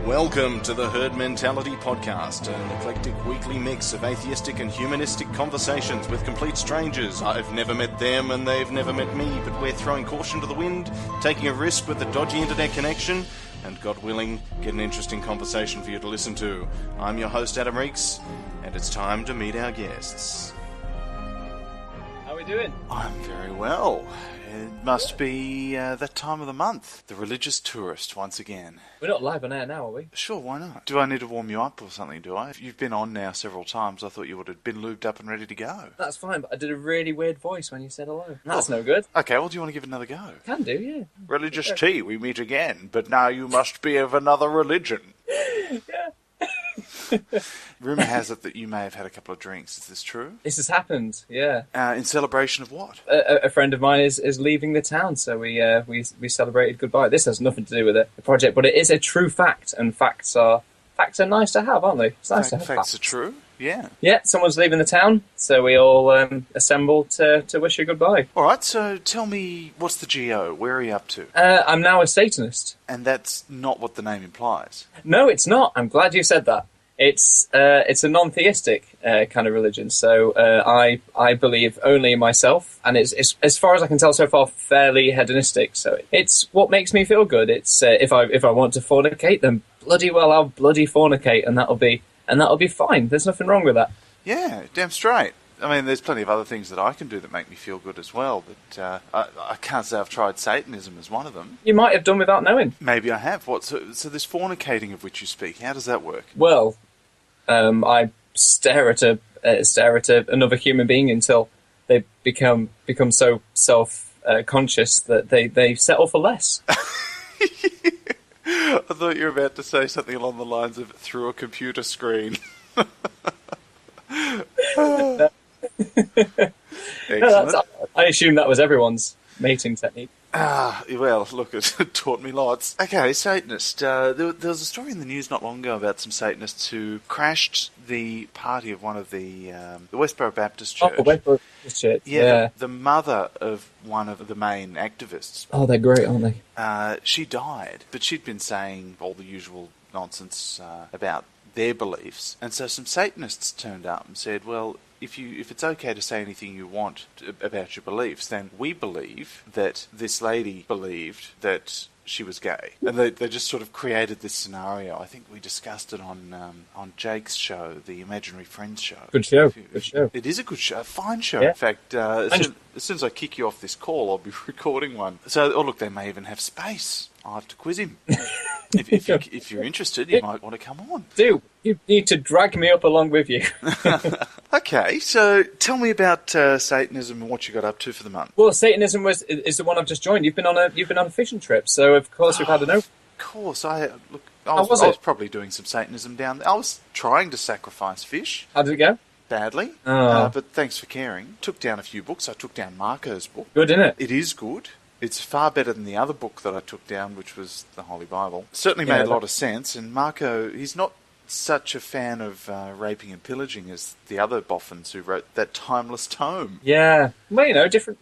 Welcome to the Herd Mentality Podcast, an eclectic weekly mix of atheistic and humanistic conversations with complete strangers. I've never met them and they've never met me, but we're throwing caution to the wind, taking a risk with a dodgy internet connection, and God willing, get an interesting conversation for you to listen to. I'm your host, Adam Reeks, and it's time to meet our guests. How are we doing? I'm very well. It must be that time of the month. The religious tourist, once again. We're not live on air now, are we? Sure, why not? Do I need to warm you up or something, do I? If you've been on now several times, I thought you would have been lubed up and ready to go. That's fine, but I did a really weird voice when you said hello. That's no good. Okay, well, do you want to give it another go? Can do, yeah. Religious tea, we meet again, but now you must be of another religion. Yeah. Rumour has it that you may have had a couple of drinks. Is this true? This has happened, yeah. In celebration of what? A friend of mine is leaving the town, so we celebrated goodbye. This has nothing to do with the project, but it is a true fact, and facts are nice to have, aren't they? It's nice to have facts are true, yeah. Yeah, someone's leaving the town, so we all assembled to wish her goodbye. All right, so tell me, what's the GO? Where are you up to? I'm now a Satanist. And that's not what the name implies. No, it's not. I'm glad you said that. It's a non-theistic kind of religion, so I believe only in myself, and it's as far as I can tell so far fairly hedonistic. So it's what makes me feel good. It's if I want to fornicate, then bloody well I'll bloody fornicate, and that'll be fine. There's nothing wrong with that. Yeah, damn straight. I mean, there's plenty of other things that I can do that make me feel good as well, but I can't say I've tried Satanism as one of them. You might have done without knowing. Maybe I have. What? So this fornicating of which you speak, how does that work? Well, I stare at another human being until they become so self-conscious that they settle for less. I thought you were about to say something along the lines of through a computer screen. No, I assume that was everyone's mating technique. Well, look, it taught me lots. Okay, Satanist. There was a story in the news not long ago about some Satanists who crashed the party of one of the Westboro Baptist Church. Oh, Westboro Baptist Church. Yeah. The mother of one of the main activists. Oh, they're great, aren't they? She died, but she'd been saying all the usual nonsense about their beliefs, and so some Satanists turned up and said, well, if it's okay to say anything you want about your beliefs, then we believe that this lady believed that she was gay. And they just sort of created this scenario. I think we discussed it on Jake's show, the Imaginary Friends show. Good show. Good show. It is a good show, a fine show. Yeah. In fact, as soon as I kick you off this call, I'll be recording one. So, look, they may even have space. I'll have to quiz him. If you're interested, you might want to come on. Do. You need to drag me up along with you. Okay, so tell me about Satanism and what you got up to for the month. Well, Satanism is the one I've just joined. You've been on a fishing trip, so of course we've had a note. Of course, I was probably doing some Satanism down there. I was trying to sacrifice fish. How did it go? Badly, Oh. but thanks for caring. Took down a few books. I took down Marco's book. Good, isn't it? It is good. It's far better than the other book that I took down, which was the Holy Bible. Certainly Yeah, made a lot of sense, and Marco, he's not such a fan of raping and pillaging as the other boffins who wrote that timeless tome. Yeah. Well, you know, different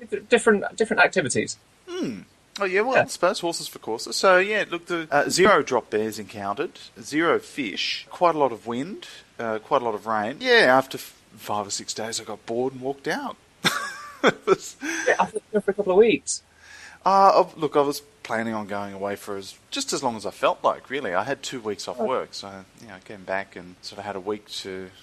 activities. Oh, yeah, well, Yeah. I suppose horses for courses. So, yeah, look, the 0 drop bears encountered, 0 fish, quite a lot of wind, quite a lot of rain. Yeah, after 5 or 6 days I got bored and walked out. Yeah, I've been there for a couple of weeks. Look, I was planning on going away for just as long as I felt like, really. I had 2 weeks off work, so I came back and sort of had a week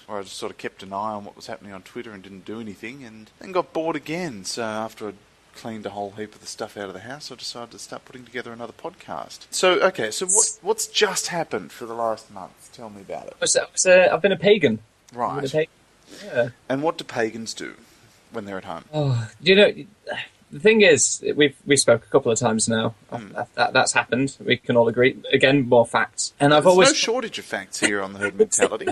where I just sort of kept an eye on what was happening on Twitter and didn't do anything, and then got bored again. So after I'd cleaned a whole heap of the stuff out of the house, I decided to start putting together another podcast. So, okay, so what's just happened for the last month? Tell me about it. I've been a pagan. Right. I've been a pagan. Yeah. And what do pagans do when they're at home? Oh, you know, the thing is, we spoke a couple of times now. That's happened. We can all agree. Again, more facts. And I've There's always no shortage of facts here on the Herd Mentality.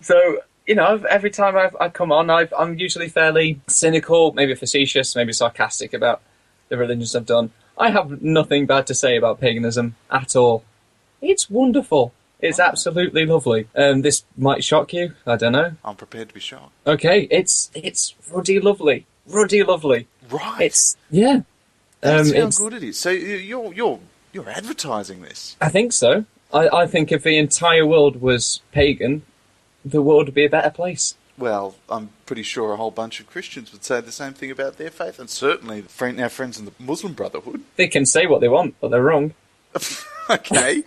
So, you know, every time I come on, I'm usually fairly cynical, maybe facetious, maybe sarcastic about the religions I've done. I have nothing bad to say about paganism at all. It's wonderful. It's absolutely lovely. This might shock you. I don't know. I'm prepared to be shocked. Okay, it's ruddy lovely. Ruddy lovely. Right. It's yeah. That's how It's good it is. So you're You're advertising this. I think so. I think if the entire world was pagan, the world would be a better place. Well, I'm pretty sure a whole bunch of Christians would say the same thing about their faith, and certainly our friends in the Muslim Brotherhood. They can say what they want, but they're wrong. Okay,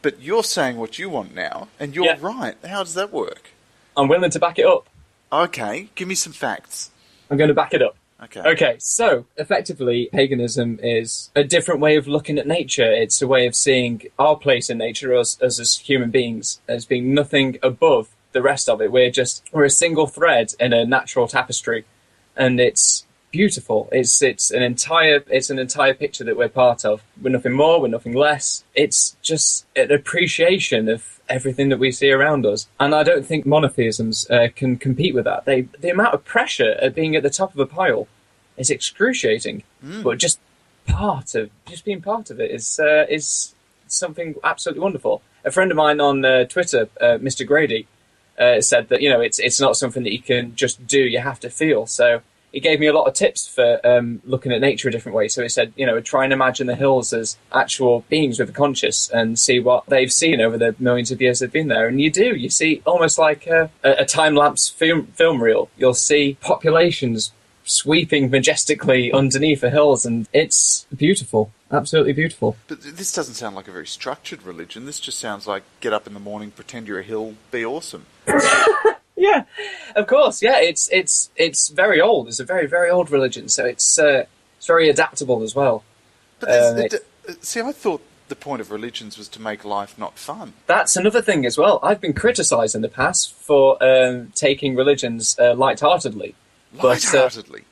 but you're saying what you want now, and you're right. How does that work? I'm willing to back it up. Okay, give me some facts. I'm going to back it up. Okay, so effectively, paganism is a different way of looking at nature. It's a way of seeing our place in nature, us as human beings, as being nothing above the rest of it. We're a single thread in a natural tapestry, and it's beautiful. It's an entire picture that we're part of. We're nothing more, we're nothing less. It's just an appreciation of everything that we see around us. And I don't think monotheisms can compete with that. The amount of pressure at being at the top of a pile is excruciating. But just being part of it is something absolutely wonderful. A friend of mine on Twitter, Mr. Grady, said that it's not something that you can just do. You have to feel. So he gave me a lot of tips for looking at nature a different way. So he said, try and imagine the hills as actual beings with a conscience and see what they've seen over the millions of years they've been there. And you do. You see almost like a time-lapse film reel. You'll see populations sweeping majestically underneath the hills, and it's beautiful. Absolutely beautiful. But this doesn't sound like a very structured religion. This just sounds like get up in the morning, pretend you're a hill, be awesome. Yeah, of course. Yeah, it's very old. It's a very, very old religion, so it's very adaptable as well. But see, I thought the point of religions was to make life not fun. That's another thing as well. I've been criticised in the past for taking religions lightheartedly. Lightheartedly?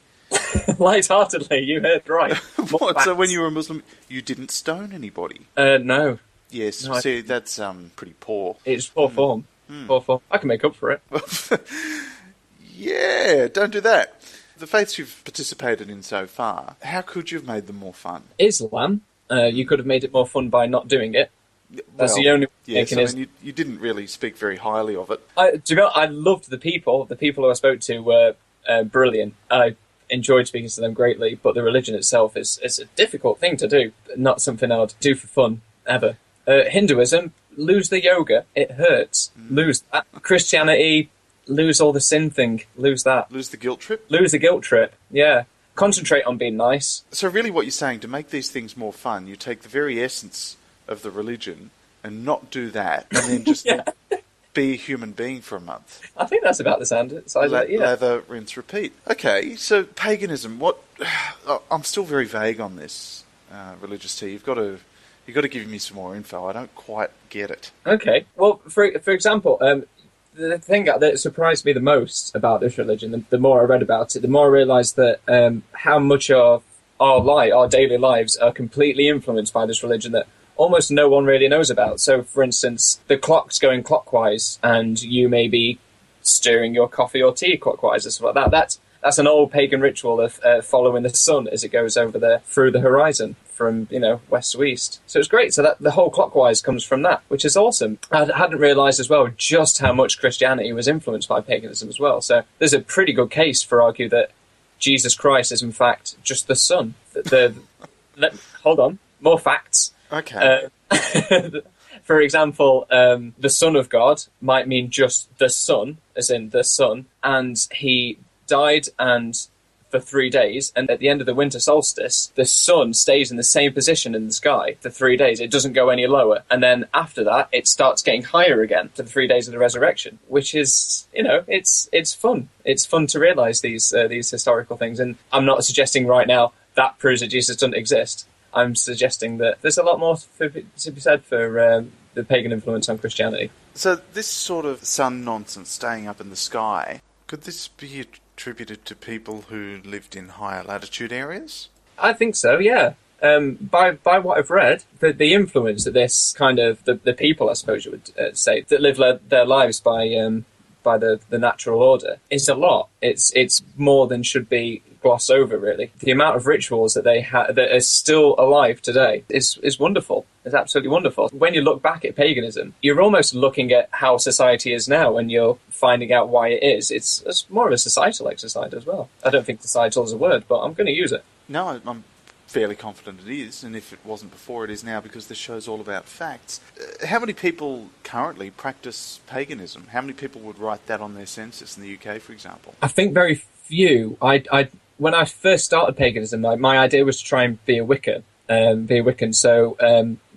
Lightheartedly, you heard right. What? So when you were a Muslim, you didn't stone anybody? No. Yes, no, see, that's pretty poor. It's poor form. Poor form. I can make up for it. Yeah, don't do that. The faiths you've participated in so far, how could you have made them more fun? Islam, you could have made it more fun by not doing it. That's the only yes, I mean, you didn't really speak very highly of it. I loved the people. The people who I spoke to were brilliant. I enjoyed speaking to them greatly, but the religion itself is a difficult thing to do. Not something I'd do for fun, ever. Hinduism, lose the yoga. It hurts. Lose that. Christianity, lose all the sin thing. Lose that. Lose the guilt trip? Lose the guilt trip, yeah. Concentrate on being nice. So really what you're saying, to make these things more fun, you take the very essence of the religion and not do that, and then just be a human being for a month. I think that's about the sound. Lather, rinse, repeat. Okay, so paganism, what... I'm still very vague on this, Religious Tea. You've got to give me some more info. I don't quite get it. Okay. Well, for example, the thing that surprised me the most about this religion, the more I read about it, the more I realised that how much of our daily lives are completely influenced by this religion that almost no one really knows about. So, for instance, the clock's going clockwise, and you may be stirring your coffee or tea clockwise or stuff like that. That's an old pagan ritual of following the sun as it goes over through the horizon from west to east. So it's great. So that the whole clockwise comes from that, which is awesome. I hadn't realised as well just how much Christianity was influenced by paganism as well. So there's a pretty good case for argue that Jesus Christ is in fact just the sun. Hold on, more facts. Okay. For example, the Son of God might mean just the sun, as in the sun, and he died for 3 days, and at the end of the winter solstice, the sun stays in the same position in the sky for 3 days. It doesn't go any lower, and then after that, it starts getting higher again for the 3 days of the resurrection, which is, it's fun. It's fun to realise these historical things, and I'm not suggesting right now that proves that Jesus doesn't exist. I'm suggesting that there's a lot more to be said for the pagan influence on Christianity. So this sort of sun nonsense, staying up in the sky, could this be attributed to people who lived in higher latitude areas? I think so, yeah. By what I've read, the influence that this kind of the people, I suppose you would say, that live their lives by the natural order is a lot. It's more than should be glossed over, really. The amount of rituals that they have that are still alive today is wonderful. It's absolutely wonderful. When you look back at paganism, you're almost looking at how society is now, and you're finding out why it is. It's more of a societal exercise as well. I don't think societal is a word, but I'm going to use it. No, I'm fairly confident it is, and if it wasn't before, it is now, because this show's all about facts. How many people currently practice paganism? How many people would write that on their census in the UK, for example? I think very few. When I first started paganism, my idea was to try and be a Wiccan. So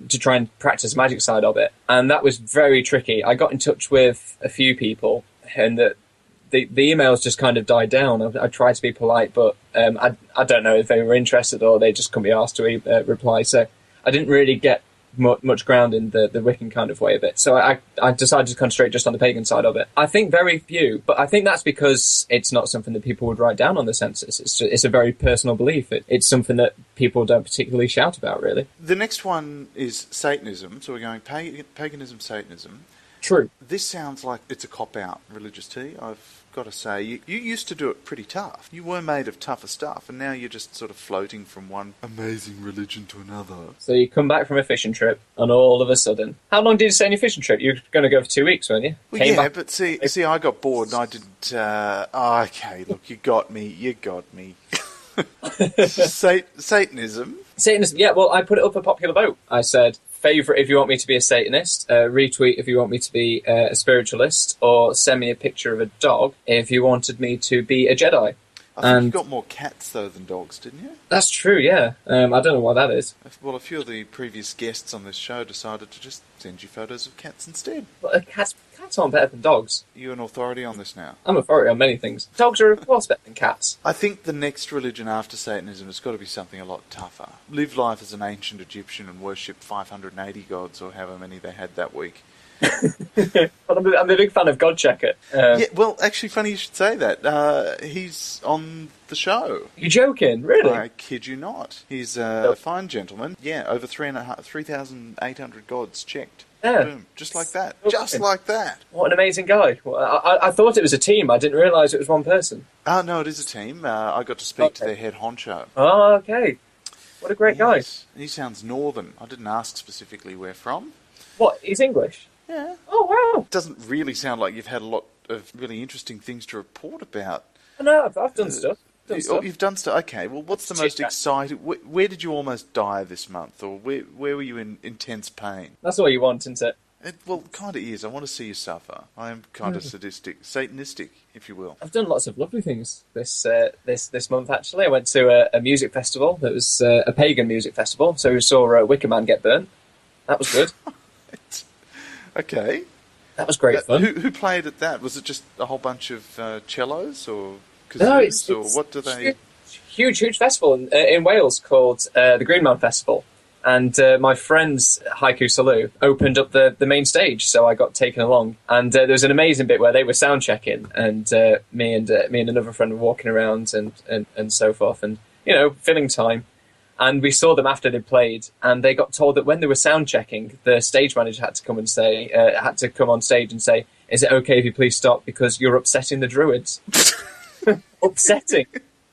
to try and practice the magic side of it. And that was very tricky. I got in touch with a few people, and the emails just kind of died down. I tried to be polite, but I don't know if they were interested or they just couldn't be asked to reply. So I didn't really get much ground in the Wiccan kind of way of it. So I decided to concentrate just on the pagan side of it. I think very few, but I think that's because it's not something that people would write down on the census. It's a very personal belief. It's something that people don't particularly shout about, really. The next one is Satanism. So we're going paganism, Satanism. True. This sounds like it's a cop-out, Religious Tea. I've got to say, you used to do it pretty tough. You were made of tougher stuff, and now you're just sort of floating from one amazing religion to another. So you come back from a fishing trip, and all of a sudden... How long did you stay on your fishing trip? You were going to go for 2 weeks, weren't you? Well, yeah, but see, I got bored, and I didn't... okay, look, you got me. Satanism? Satanism, yeah, well, I put it up for popular vote. I said... favourite if you want me to be a Satanist, retweet if you want me to be a spiritualist, or send me a picture of a dog if you wanted me to be a Jedi. I think you got more cats, though, than dogs, didn't you? That's true, yeah. I don't know why that is. Well, a few of the previous guests on this show decided to just send you photos of cats instead. But cats aren't better than dogs. You're an authority on this now. I'm authority on many things. Dogs are, of course, better than cats. I think the next religion after Satanism has got to be something a lot tougher. Live life as an ancient Egyptian and worship 580 gods, or however many they had that week. Well, I'm a big fan of Godchecker. Yeah, well, actually, funny you should say that. He's on the show. You're joking, really? I kid you not. He's a fine gentleman. Yeah, over 3,800 gods checked. Yeah. Boom, just like that. Just like that. What an amazing guy. Well, I thought it was a team. I didn't realise it was one person. Oh, no, it is a team. I got to speak to their head honcho. Oh, okay. What a great guy. He sounds northern. I didn't ask specifically where from. What, he's English? Yeah. Oh, wow. Doesn't really sound like you've had a lot of really interesting things to report about. No, I've done stuff. You've done stuff. Okay. Well, what's the most exciting? Where did you almost die this month, or where were you in intense pain? That's all you want, isn't it? Well, kind of is. I want to see you suffer. I am kind of sadistic, satanistic, if you will. I've done lots of lovely things this month. Actually, I went to a music festival. That was a pagan music festival. So we saw Wicker Man get burnt. That was good. Okay. That was great fun. Who played at that? Was it just a whole bunch of cellos or kazoos? No, it's what do they... Huge festival in Wales called the Green Man Festival. And my friends, Haiku Salu, opened up the main stage, so I got taken along. And there was an amazing bit where they were sound checking, and me and another friend were walking around and so forth, and filling time. And we saw them after they played, and they got told that when they were sound checking, the stage manager had to come on stage and say, "Is it okay if you please stop because you're upsetting the druids?" Upsetting.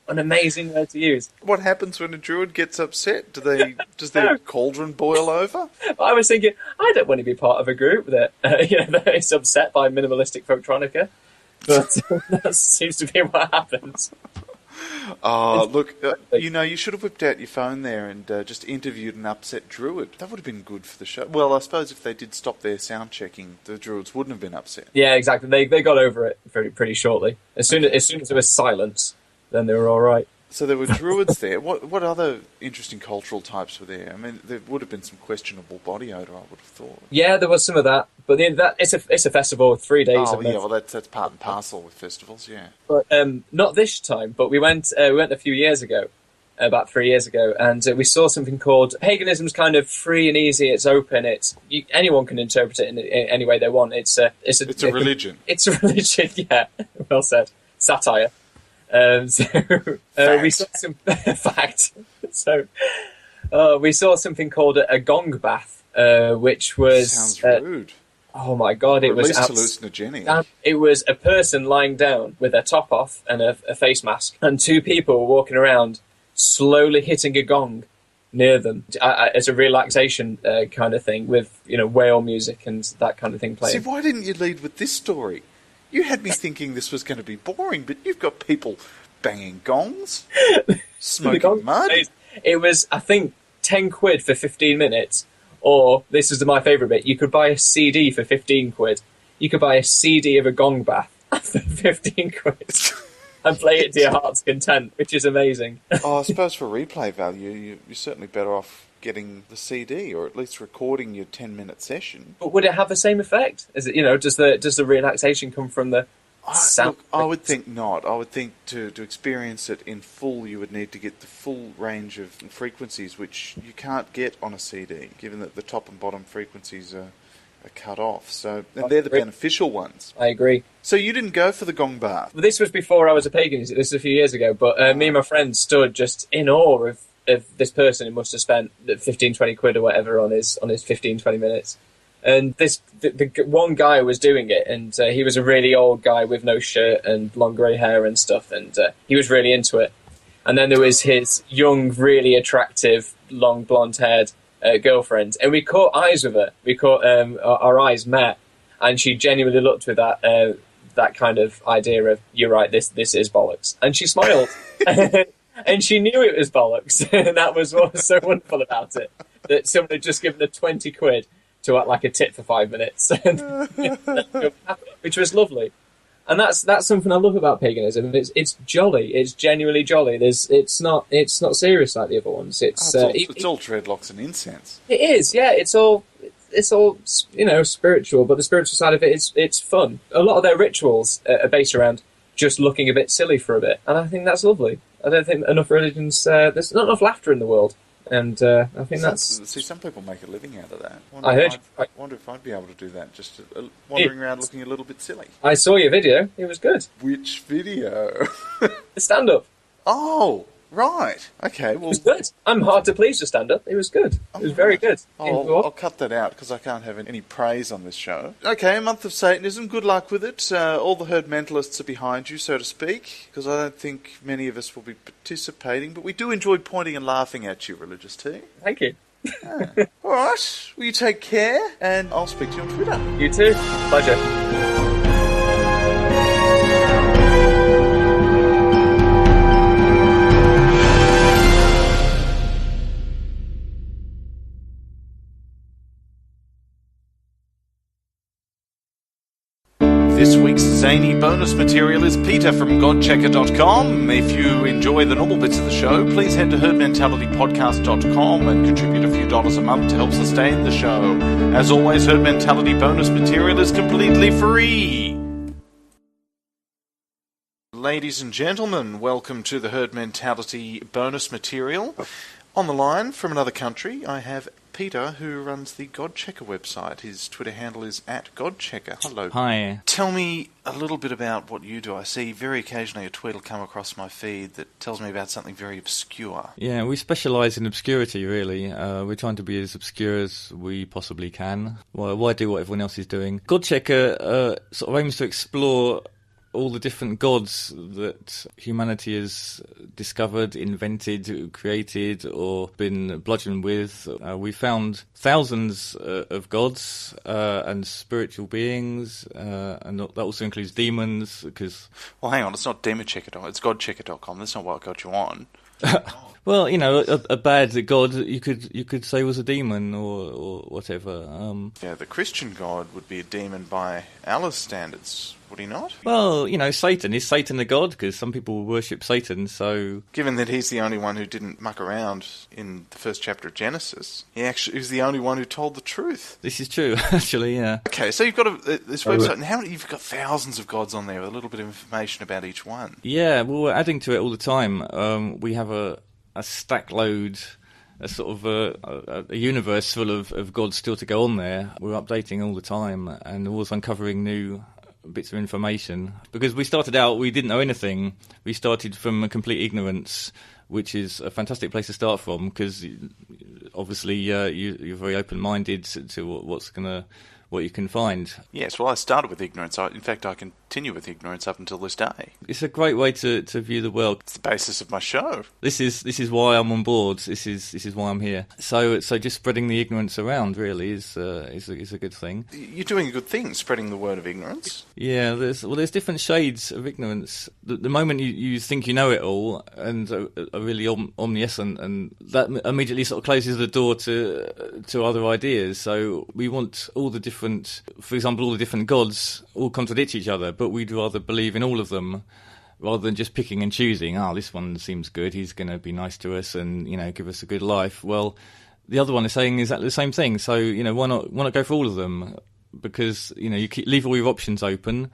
An amazing word to use. What happens when a druid gets upset? Does their cauldron boil over? I was thinking, I don't want to be part of a group that that is upset by minimalistic folktronica, but that seems to be what happens. Oh, look, you should have whipped out your phone there and just interviewed an upset druid. That would have been good for the show. Well, I suppose if they did stop their sound checking, the druids wouldn't have been upset. Yeah, exactly. They got over it pretty shortly. As soon as there was silence, then they were all right. So there were druids there. What other interesting cultural types were there? I mean, there would have been some questionable body odour, I would have thought. Yeah, there was some of that. But it's a festival with 3 days. Oh, yeah, well, that's part and parcel with festivals, yeah. But not this time, but we went a few years ago, about 3 years ago, and we saw something called... Paganism's kind of free and easy, it's open, anyone can interpret it in any way they want. It's a religion. It's a religion, yeah. Well said. Satire. We saw some fact. So we saw something called a gong bath, which was sounds rude. Oh my god! It was hallucinogenic. It was a person lying down with their top off and a face mask, and 2 people were walking around, slowly hitting a gong near them as a relaxation kind of thing, with whale music and that kind of thing playing. See, why didn't you lead with this story? You had me thinking this was going to be boring, but you've got people banging gongs, smoking mud. It was, I think, 10 quid for 15 minutes, or, this is my favourite bit, you could buy a CD for 15 quid. You could buy a CD of a gong bath for 15 quid and play it to your heart's content, which is amazing. I suppose for replay value, you're certainly better off getting the CD, or at least recording your 10-minute session. But would it have the same effect? Is it, does the relaxation come from the sound? Look, I would think not. I would think to experience it in full, you would need to get the full range of frequencies, which you can't get on a CD, given that the top and bottom frequencies are cut off. So, and they're the beneficial ones. I agree. So you didn't go for the gong bath? Well, this was before I was a pagan. This is a few years ago. But me and my friend stood just in awe of this person who must have spent 15, 20 quid or whatever on his 15, 20 minutes. And the one guy was doing it, and he was a really old guy with no shirt and long grey hair and stuff, and he was really into it. And then there was his young, really attractive, long blonde-haired girlfriend, and we caught eyes with her. We caught our eyes met, and she genuinely looked with that kind of idea of, you're right, this is bollocks, and she smiled. And she knew it was bollocks, and that was what was so wonderful about it, that someone had just given her 20 quid to act like a tit for 5 minutes, which was lovely. And that's something I love about paganism. It's jolly. It's genuinely jolly. It's not serious like the other ones. It's all dreadlocks and incense. It is, yeah. It's all spiritual, but the spiritual side of it it's fun. A lot of their rituals are based around just looking a bit silly for a bit, and I think that's lovely. I don't think enough religions. There's not enough laughter in the world, and I think some people make a living out of that. I wonder if I'd be able to do that. Just wandering around looking a little bit silly. I saw your video. It was good. Which video? The stand-up. Oh, right. Okay. Well, it was good. I'm hard to please to stand up. It was good. It was very good. I'll cut that out because I can't have any praise on this show. Okay, a month of Satanism. Good luck with it. All the herd mentalists are behind you, so to speak, because I don't think many of us will be participating, but we do enjoy pointing and laughing at you, Religious T. Thank you. All right. Well, you take care, and I'll speak to you on Twitter. You too. Pleasure. This week's zany bonus material is Peter from godchecker.com. If you enjoy the normal bits of the show, please head to herdmentalitypodcast.com and contribute a few dollars a month to help sustain the show. As always, Herd Mentality bonus material is completely free. Ladies and gentlemen, welcome to the Herd Mentality bonus material. On the line from another country, I have Peter, who runs the Godchecker website. His Twitter handle is @Godchecker. Hello. Hi. Tell me a little bit about what you do. I see very occasionally a tweet will come across my feed that tells me about something very obscure. Yeah, we specialise in obscurity, really. We're trying to be as obscure as we possibly can. Well, why do what everyone else is doing? Godchecker sort of aims to explore all the different gods that humanity has discovered, invented, created, or been bludgeoned with. We found thousands of gods and spiritual beings, and that also includes demons. Because well, hang on, it's not demonchecker.com, it's godchecker.com. That's not what got you on. Well, a bad god you could say was a demon or whatever. Yeah, the Christian god would be a demon by Allah's standards, would he not? Well, Satan. Is Satan a god? Because some people worship Satan, so... Given that he's the only one who didn't muck around in the first chapter of Genesis, he's the only one who told the truth. This is true, actually, yeah. Okay, so you've got this website, and you've got thousands of gods on there with a little bit of information about each one. Yeah, well, we're adding to it all the time. We have a stack load, a sort of a universe full of gods still to go on there. We're updating all the time and always uncovering new bits of information. Because we started out, we didn't know anything. We started from a complete ignorance, which is a fantastic place to start from, because obviously you're very open-minded to what you can find. Yes, well, I started with ignorance. In fact, I can continue with ignorance up until this day. It's a great way to view the world. It's the basis of my show. This is why I'm on board. This is why I'm here. So just spreading the ignorance around really is a good thing. You're doing a good thing, spreading the word of ignorance. Yeah, there's different shades of ignorance. The moment you think you know it all and are really omniscient, and that immediately sort of closes the door to other ideas. So we want all the different, for example, all the different gods all contradict each other, but we'd rather believe in all of them rather than just picking and choosing. This one seems good, he's going to be nice to us and give us a good life. Well, the other one is saying exactly the same thing. So why not go for all of them? Because you leave all your options open.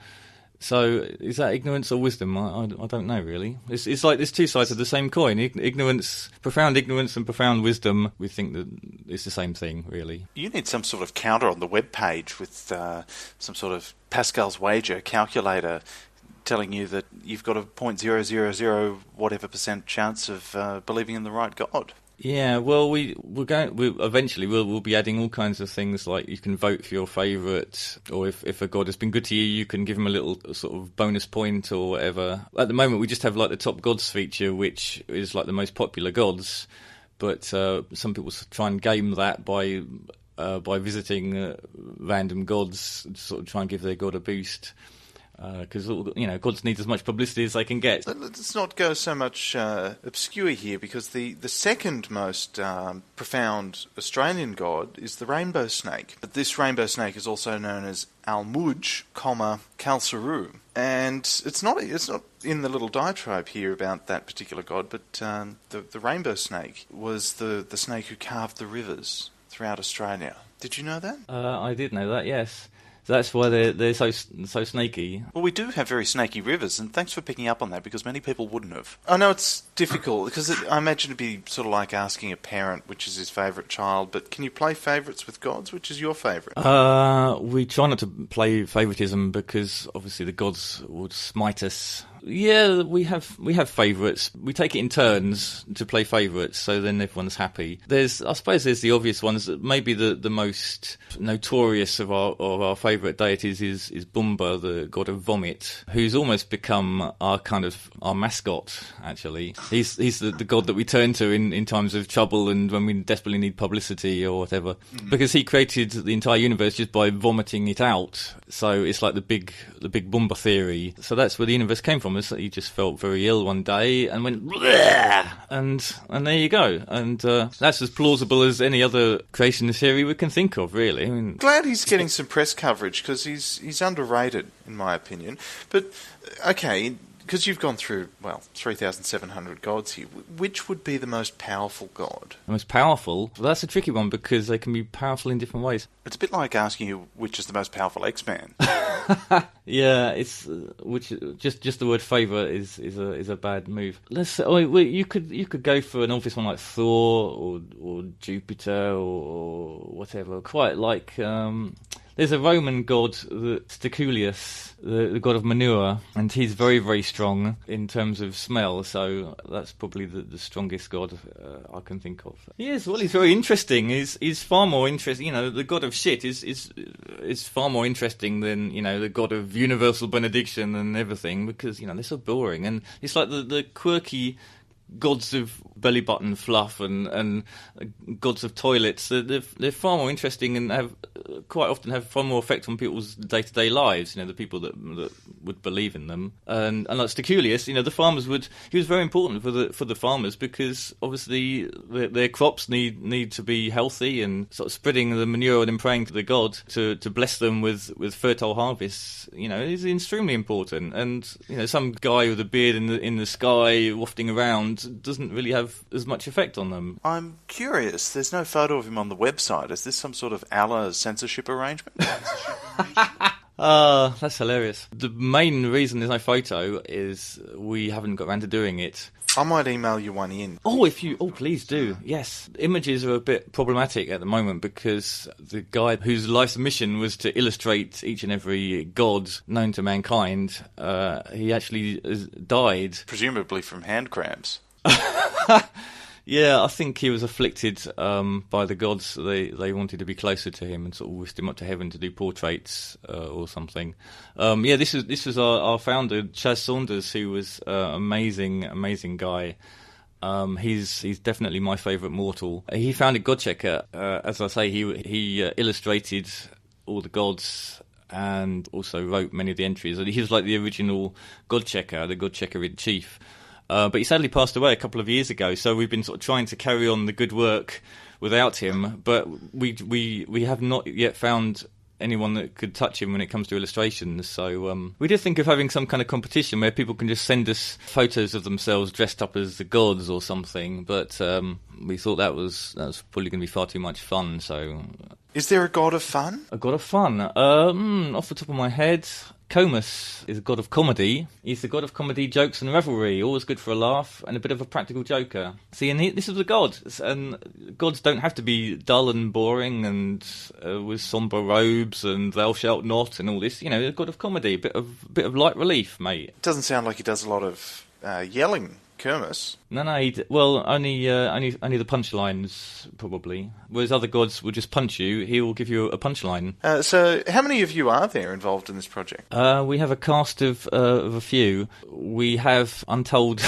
So is that ignorance or wisdom? I don't know really. It's like there's two sides of the same coin. Ignorance, profound ignorance, and profound wisdom. We think that it's the same thing, really. You need some sort of counter on the web page with some sort of Pascal's wager calculator telling you that you've got a 0.000 whatever % chance of believing in the right God. Yeah, well, we'll be adding all kinds of things, like you can vote for your favourite, or if a god has been good to you, you can give him a little sort of bonus point or whatever. At the moment, we just have like the top gods feature, which is like the most popular gods, but some people try and game that by visiting random gods, sort of try and give their god a boost. Because gods need as much publicity as they can get. Let's not go so much obscure here, because the second most profound Australian god is the rainbow snake. But this rainbow snake is also known as Almuj, Kalsaru, and it's not in the little diatribe here about that particular god. But the rainbow snake was the snake who carved the rivers throughout Australia. Did you know that? I did know that. Yes. So that's why they're so snaky. Well, we do have very snaky rivers, and thanks for picking up on that, because many people wouldn't have. I know it's difficult, because I imagine it'd be sort of like asking a parent which is his favourite child, but can you play favourites with gods? Which is your favourite? We try not to play favouritism, because obviously the gods would smite us. Yeah, we have favourites. We take it in turns to play favourites, so then everyone's happy. I suppose there's the obvious ones. Maybe the most notorious of our favourite deities is Bumba, the god of vomit, who's almost become our mascot. Actually, he's the god that we turn to in times of trouble and when we desperately need publicity or whatever, because he created the entire universe just by vomiting it out. So it's like the big Bumba theory. So that's where the universe came from. Is that he just felt very ill one day and went bleh, and there you go. And that's as plausible as any other creationist theory we can think of, really. I mean, glad he's getting some press coverage, because he's underrated in my opinion. But okay, because you've gone through 3,700 gods here, which would be the most powerful god? The most powerful? Well, that's a tricky one, because they can be powerful in different ways. It's a bit like asking you which is the most powerful X-Man. Yeah, it's just the word favour is a bad move. You could go for an obvious one like Thor or Jupiter or whatever. Quite like there's a Roman god, Sticulius, the god of manure, and he's very, very strong in terms of smell. So that's probably the strongest god I can think of. Yes, well, he's very interesting. He's far more interesting. The god of shit is far more interesting than the god of universal benediction and everything, because they're so boring, and it's like the quirky gods of belly button fluff and gods of toilets. They're far more interesting and quite often have far more effect on people's day-to-day lives. The people that would believe in them. And like Sticulius, the farmers he was very important for the farmers, because obviously their crops need to be healthy, and sort of spreading the manure and then praying to the god to bless them with fertile harvests. Is extremely important. And some guy with a beard in the sky wafting around doesn't really have as much effect on them. I'm curious, there's no photo of him on the website. Is this some sort of Allah censorship arrangement? That's hilarious. The main reason there's no photo is we haven't got around to doing it. I might email you one in. Please do. Yes. Images are a bit problematic at the moment, because the guy whose life's mission was to illustrate each and every god known to mankind, he actually died. Presumably from hand cramps. Yeah, I think he was afflicted by the gods. They wanted to be closer to him and sort of wished him up to heaven to do portraits or something. This was our founder, Chas Saunders, who was amazing guy. He's definitely my favourite mortal. He founded Godchecker. As I say, he illustrated all the gods and also wrote many of the entries. He was like the original Godchecker, the Godchecker in chief. But he sadly passed away a couple of years ago, so we've been sort of trying to carry on the good work without him. But we have not yet found anyone that could touch him when it comes to illustrations. So we did think of having some kind of competition where people can just send us photos of themselves dressed up as the gods or something. But we thought that was probably going to be far too much fun. So, is there a god of fun? A god of fun? Off the top of my head, Comus is a god of comedy. He's the god of comedy, jokes and revelry, always good for a laugh and a bit of a practical joker. See, and this is a god, and gods don't have to be dull and boring and with sombre robes and thou shalt not and all this. You know, a god of comedy, a bit of light relief, mate. It doesn't sound like he does a lot of yelling, Kermis. No, only the punchlines, probably. Whereas other gods will just punch you, he will give you a punchline. So how many of you are there involved in this project? We have a cast of a few. We have untold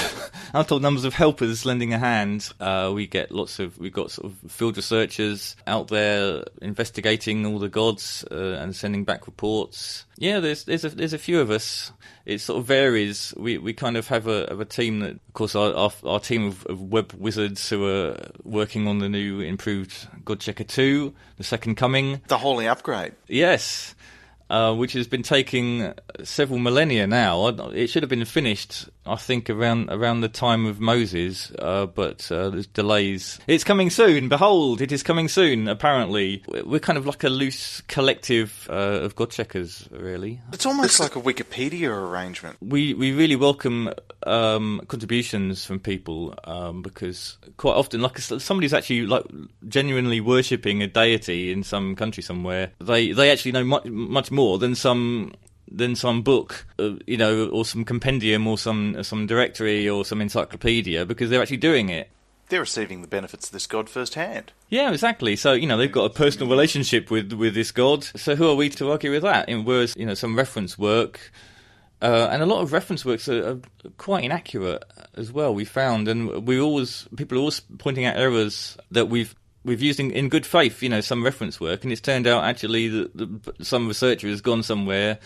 numbers of helpers lending a hand. We've got sort of field researchers out there investigating all the gods and sending back reports. Yeah, there's a few of us. It sort of varies. We kind of have a team that, of course, our team of web wizards who are working on the new improved Godchecker 2, the Second Coming. The holy upgrade. Yes. Which has been taking several millennia now. It should have been finished, I think, around the time of Moses, but there's delays. It's coming soon. Behold, it is coming soon, apparently. We're kind of like a loose collective of Godcheckers, really. It's almost like a Wikipedia arrangement. We really welcome contributions from people because quite often, like somebody's actually like genuinely worshipping a deity in some country somewhere. They actually know much more than some book, or some compendium or some directory or some encyclopedia, because they're actually doing it. They're receiving the benefits of this god firsthand. Yeah, exactly. So, they've got a personal relationship with this god. So who are we to argue with that? Whereas, some reference work, and a lot of reference works are quite inaccurate as well, we found. And people are always pointing out errors that we've used in good faith, some reference work, and it's turned out actually that some researcher has gone somewhere,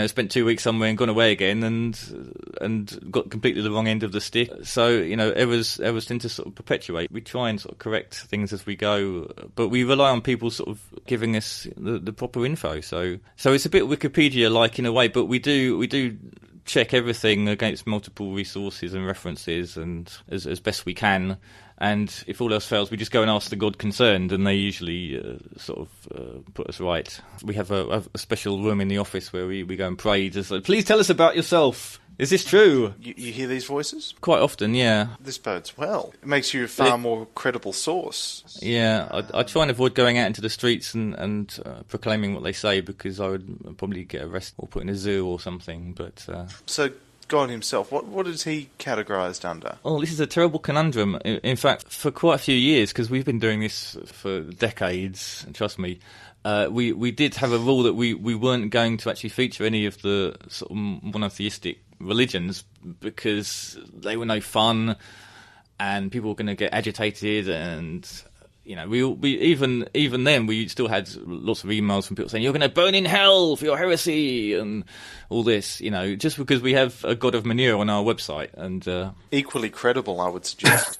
spent 2 weeks somewhere and gone away again and got completely the wrong end of the stick. So, errors tend to sort of perpetuate. We try and sort of correct things as we go, but we rely on people sort of giving us the proper info. So it's a bit Wikipedia-like in a way, but we do check everything against multiple resources and references and as best we can. And if all else fails, we just go and ask the god concerned, and they usually put us right. We have a special room in the office where we go and pray. Just like, please tell us about yourself. Is this true? You hear these voices? Quite often, yeah. This bodes well. It makes you a far more credible source. Yeah, I try and avoid going out into the streets and proclaiming what they say, because I would probably get arrested or put in a zoo or something. But So God himself, what is he categorised under? Oh, this is a terrible conundrum. In fact, for quite a few years, because we've been doing this for decades, and trust me, we did have a rule that we weren't going to actually feature any of the sort of monotheistic religions because they were no fun and people were going to get agitated, and we even then we still had lots of emails from people saying you're going to burn in hell for your heresy and all this, just because we have a god of manure on our website. And equally credible, I would suggest.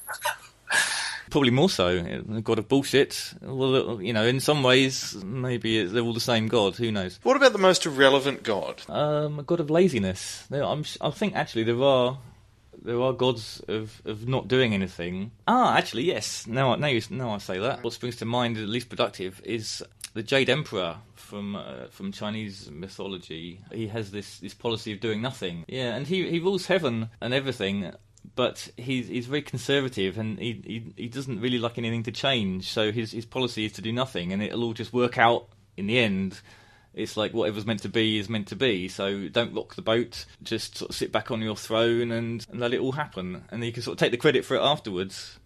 Probably more so, a god of bullshit. Well, in some ways, maybe they're all the same god. Who knows? What about the most irrelevant god? A god of laziness. I think actually there are gods of not doing anything. Actually, yes. Now I say that. What springs to mind, at least productive, is the Jade Emperor from Chinese mythology. He has this policy of doing nothing. Yeah, and he rules heaven and everything. But he's very conservative, and he doesn't really like anything to change. So his policy is to do nothing, and it'll all just work out in the end. It's like whatever's meant to be is meant to be. So don't rock the boat. Just sort of sit back on your throne and let it all happen. And you can sort of take the credit for it afterwards.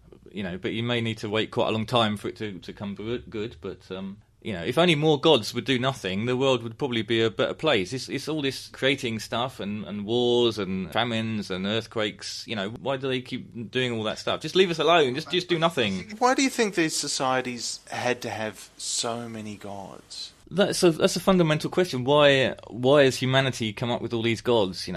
but you may need to wait quite a long time for it to come good. But if only more gods would do nothing, the world would probably be a better place. It's all this creating stuff and wars and famines and earthquakes. Why do they keep doing all that stuff? Just leave us alone. Just do nothing. Why do you think these societies had to have so many gods? That's a fundamental question. Why has humanity come up with all these gods?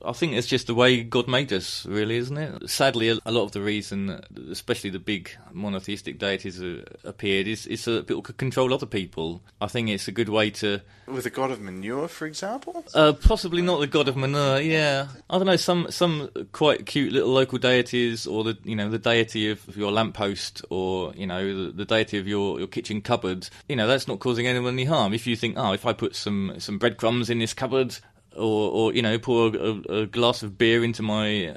I think it's just the way God made us, really, isn't it? Sadly, a lot of the reason, especially the big monotheistic deities appeared, is so that people could control other people. I think it's a good way to... With the god of manure, for example? Possibly not the god of manure, yeah. I don't know, some quite cute little local deities, or the deity of your lamppost, or, the deity of your kitchen cupboard. That's not causing anyone any harm. If you think, if I put some breadcrumbs in this cupboard... Or pour a glass of beer into my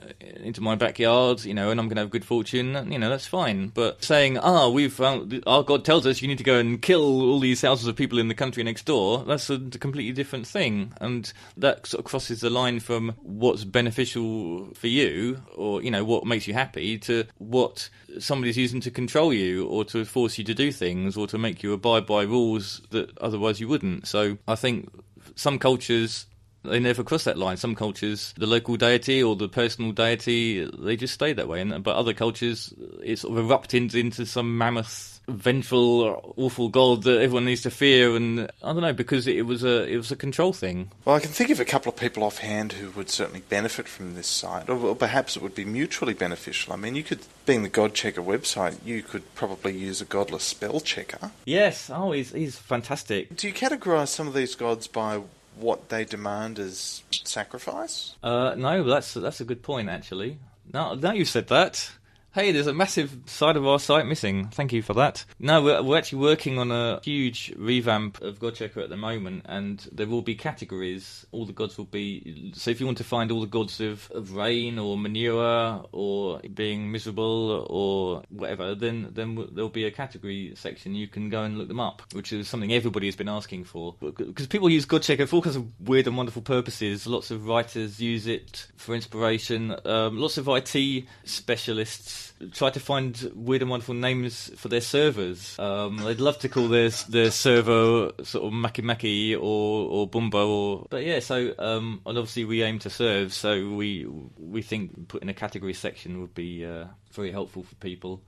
backyard, and I'm going to have good fortune, that's fine. But saying, we've found, our God tells us you need to go and kill all these thousands of people in the country next door, that's a completely different thing. And that sort of crosses the line from what's beneficial for you, or, what makes you happy, to what somebody's using to control you, or to force you to do things, or to make you abide by rules that otherwise you wouldn't. So I think some cultures... they never cross that line. Some cultures, the local deity or the personal deity, they just stay that way. But other cultures, it sort of erupted into some mammoth, vengeful, awful god that everyone needs to fear. And I don't know, because it was a control thing. Well, I can think of a couple of people offhand who would certainly benefit from this site, or perhaps it would be mutually beneficial. I mean, you could, being the God Checker website, you could probably use a godless spell checker. Yes. Oh, he's fantastic. Do you categorise some of these gods by what they demand as sacrifice? No, that's a good point, actually. Now you've said that. Hey, there's a massive side of our site missing. Thank you for that. No, we're actually working on a huge revamp of Godchecker at the moment, and there will be categories. All the gods will be... So if you want to find all the gods of rain or manure or being miserable or whatever, then there'll be a category section. You can go and look them up, which is something everybody has been asking for. Because people use Godchecker for all kinds of weird and wonderful purposes. Lots of writers use it for inspiration. Lots of IT specialists try to find weird and wonderful names for their servers. They'd love to call their server sort of Maki or Bumbo. But yeah, so and obviously we aim to serve, so we think putting a category section would be very helpful for people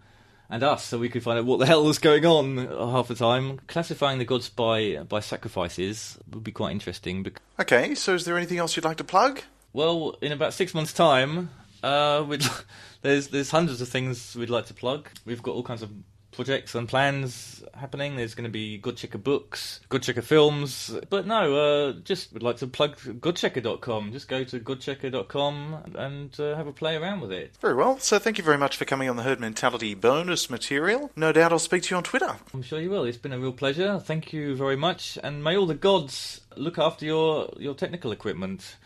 and us, so we could find out what the hell was going on half the time. Classifying the gods by sacrifices would be quite interesting. Okay, so is there anything else you'd like to plug? Well, in about 6 months' time, there's hundreds of things we'd like to plug. We've got all kinds of projects and plans happening. There's going to be Godchecker books, Godchecker films. But no, just would like to plug Godchecker.com. Just go to Godchecker.com and have a play around with it. Very well. So thank you very much for coming on the Herd Mentality bonus material. No doubt I'll speak to you on Twitter. I'm sure you will. It's been a real pleasure. Thank you very much. And may all the gods look after your technical equipment.